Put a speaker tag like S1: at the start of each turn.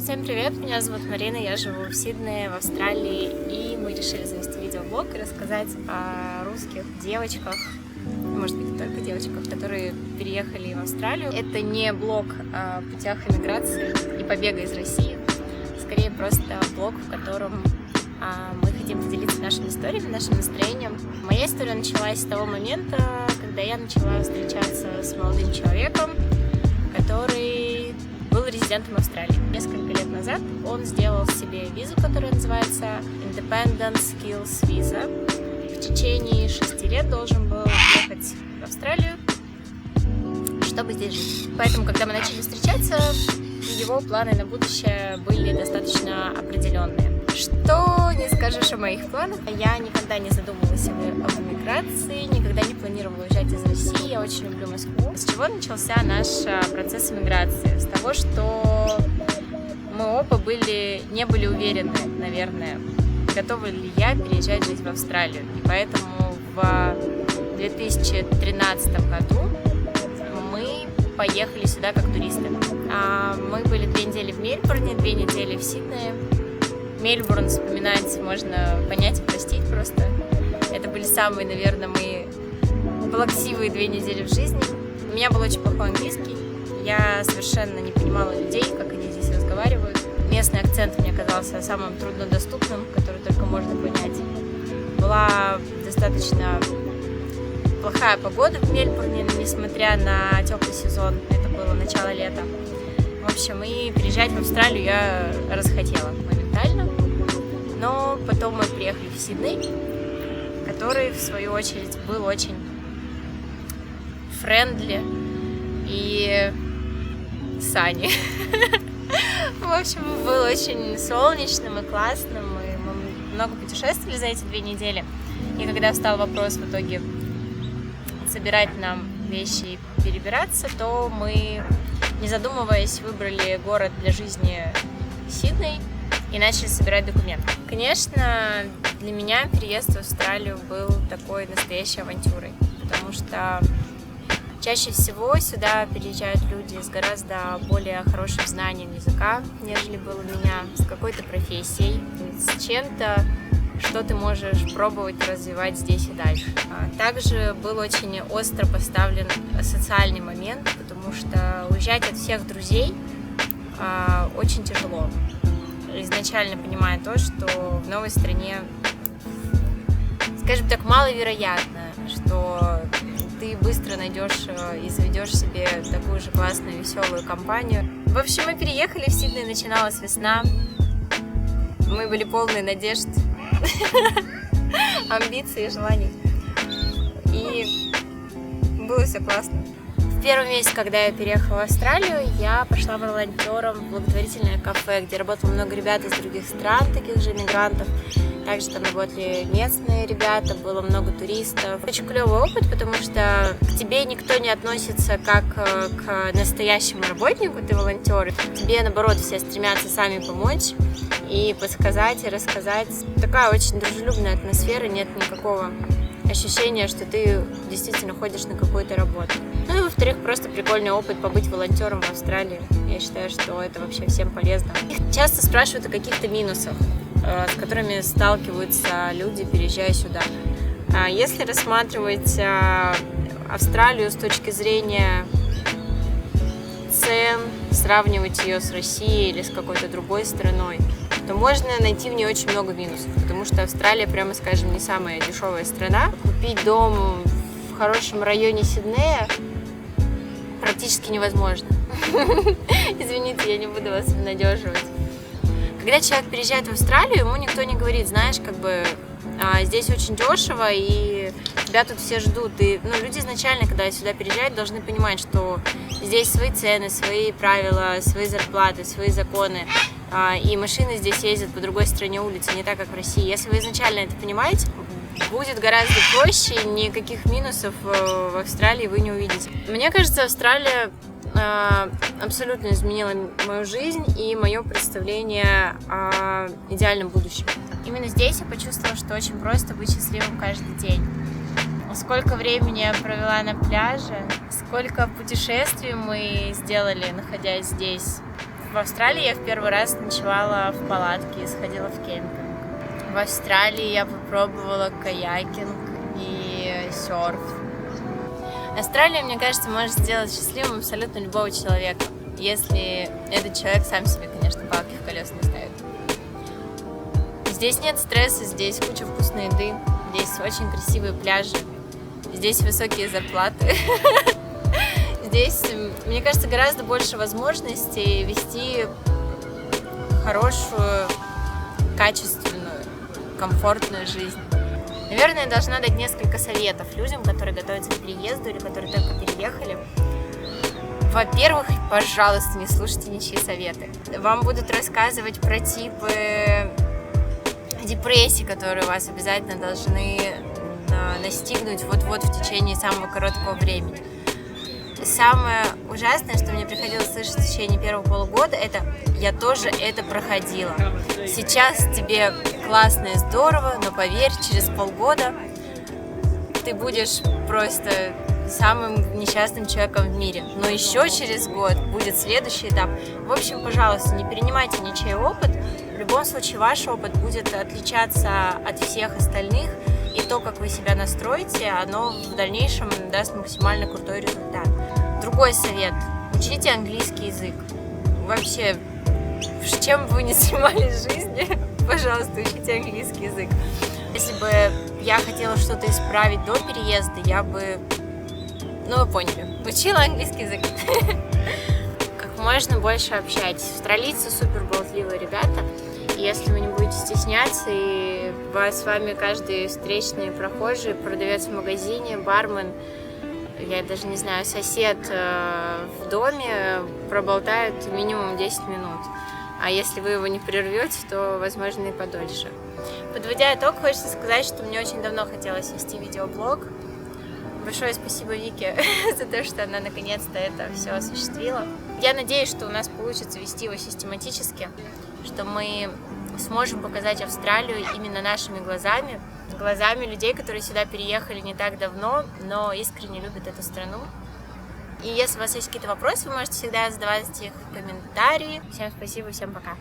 S1: Всем привет, меня зовут Марина, я живу в Сиднее, в Австралии, и мы решили завести видеоблог и рассказать о русских девочках, может быть, не только девочках, которые переехали в Австралию. Это не блог о путях эмиграции и побега из России, скорее просто блог, в котором мы хотим поделиться нашими историями, нашим настроением. Моя история началась с того момента, когда я начала встречаться с молодым человеком, который был резидентом Австралии. Несколько лет назад он сделал себе визу, которая называется Independent Skills Visa. В течение 6 лет должен был ехать в Австралию, чтобы здесь жить. Поэтому, когда мы начали встречаться, его планы на будущее были достаточно определенные. Что не скажешь о моих планах? Я никогда не задумывалась об эмиграции, никогда не планировала уезжать из России. Я очень люблю Москву. С чего начался наш процесс эмиграции? С того, что мы оба не были уверены, наверное, готова ли я переезжать жить в Австралию. И поэтому в 2013 году мы поехали сюда как туристы. Мы были 2 недели в Мельбурне, 2 недели в Сиднее. Мельбурн вспоминать можно понять и простить просто. Это были самые, наверное, мои плаксивые 2 недели в жизни. У меня был очень плохой английский. Я совершенно не понимала людей, как они здесь разговаривают. Местный акцент мне казался самым труднодоступным, который только можно понять. Была достаточно плохая погода в Мельбурне, несмотря на теплый сезон. Это было начало лета. В общем, и переезжать в Австралию я расхотела моментально. Но потом мы приехали в Сидней, который, в свою очередь, был очень френдли и sunny. В общем, был очень солнечным и классным. И мы много путешествовали за эти 2 недели. И когда встал вопрос в итоге собирать нам вещи и перебираться, то мы, не задумываясь, выбрали город для жизни Сидней и начали собирать документы. Конечно, для меня переезд в Австралию был такой настоящей авантюрой, потому что чаще всего сюда переезжают люди с гораздо более хорошим знанием языка, нежели было у меня, с какой-то профессией, с чем-то, что ты можешь пробовать развивать здесь и дальше. Также был очень остро поставлен социальный момент, потому что уезжать от всех друзей очень тяжело. Изначально понимая то, что в новой стране, скажем так, маловероятно, что ты быстро найдешь и заведешь себе такую же классную, веселую компанию. В общем, мы переехали в Сидней, начиналась весна. Мы были полны надежд, амбиций и желаний. И было все классно. В первый месяц, когда я переехала в Австралию, я пошла волонтером в благотворительное кафе, где работало много ребят из других стран, таких же иммигрантов. Также там работали местные ребята, было много туристов. Очень клевый опыт, потому что к тебе никто не относится как к настоящему работнику, ты волонтер. Тебе, наоборот, все стремятся сами помочь и подсказать, и рассказать. Такая очень дружелюбная атмосфера, нет никакого ощущения, что ты действительно ходишь на какую-то работу. Ну и во-вторых, просто прикольный опыт побыть волонтером в Австралии. Я считаю, что это вообще всем полезно. Их часто спрашивают о каких-то минусах, с которыми сталкиваются люди, переезжая сюда. Если рассматривать Австралию с точки зрения цен, сравнивать ее с Россией или с какой-то другой страной, то можно найти в ней очень много минусов, потому что Австралия, прямо скажем, не самая дешевая страна. Купить дом в хорошем районе Сиднея практически невозможно. Извините, я не буду вас обнадеживать. Когда человек переезжает в Австралию, ему никто не говорит, знаешь, как бы здесь очень дешево, и тебя тут все ждут. И люди изначально, когда сюда переезжают, должны понимать, что здесь свои цены, свои правила, свои зарплаты, свои законы. И машины здесь ездят по другой стороне улицы, не так, как в России. Если вы изначально это понимаете, будет гораздо проще, никаких минусов в Австралии вы не увидите. Мне кажется, Австралия абсолютно изменила мою жизнь и мое представление о идеальном будущем. Именно здесь я почувствовала, что очень просто быть счастливым каждый день. Сколько времени я провела на пляже, сколько путешествий мы сделали, находясь здесь. В Австралии я в первый раз ночевала в палатке и сходила в кемпинг. В Австралии я попробовала каякинг и серф. Австралия, мне кажется, может сделать счастливым абсолютно любого человека, если этот человек сам себе, конечно, палки в колеса не ставит. Здесь нет стресса, здесь куча вкусной еды, здесь очень красивые пляжи, здесь высокие зарплаты. Здесь, мне кажется, гораздо больше возможностей вести хорошую, качественную, комфортную жизнь. Наверное, я должна дать несколько советов людям, которые готовятся к переезду или которые только переехали. Во-первых, пожалуйста, не слушайте ничьи советы. Вам будут рассказывать про типы депрессий, которые вас обязательно должны настигнуть вот-вот в течение самого короткого времени. Самое ужасное, что мне приходилось слышать в течение первого полугода, это «я тоже это проходила». Сейчас тебе классно и здорово, но поверь, через полгода ты будешь просто самым несчастным человеком в мире. Но еще через год будет следующий этап. В общем, пожалуйста, не перенимайте ничей опыт. В любом случае, ваш опыт будет отличаться от всех остальных. И то, как вы себя настроите, оно в дальнейшем даст максимально крутой результат. Другой совет. Учите английский язык. Вообще, чем бы вы ни занимались в жизни, пожалуйста, учите английский язык. Если бы я хотела что-то исправить до переезда, я бы, ну вы поняли, учила английский язык. Как можно больше общайтесь. Австралийцы супер болтливые ребята. Если вы не будете стесняться, и с вами каждый встречный прохожий, продавец в магазине, бармен, я даже не знаю, сосед в доме проболтают минимум 10 минут. А если вы его не прервете, то, возможно, и подольше. Подводя итог, хочется сказать, что мне очень давно хотелось вести видеоблог. Большое спасибо Вике за то, что она наконец-то это все осуществила. Я надеюсь, что у нас получится вести его систематически, что мы сможем показать Австралию именно нашими глазами, глазами людей, которые сюда переехали не так давно, но искренне любят эту страну. И если у вас есть какие-то вопросы, вы можете всегда задавать их в комментарии. Всем спасибо, всем пока!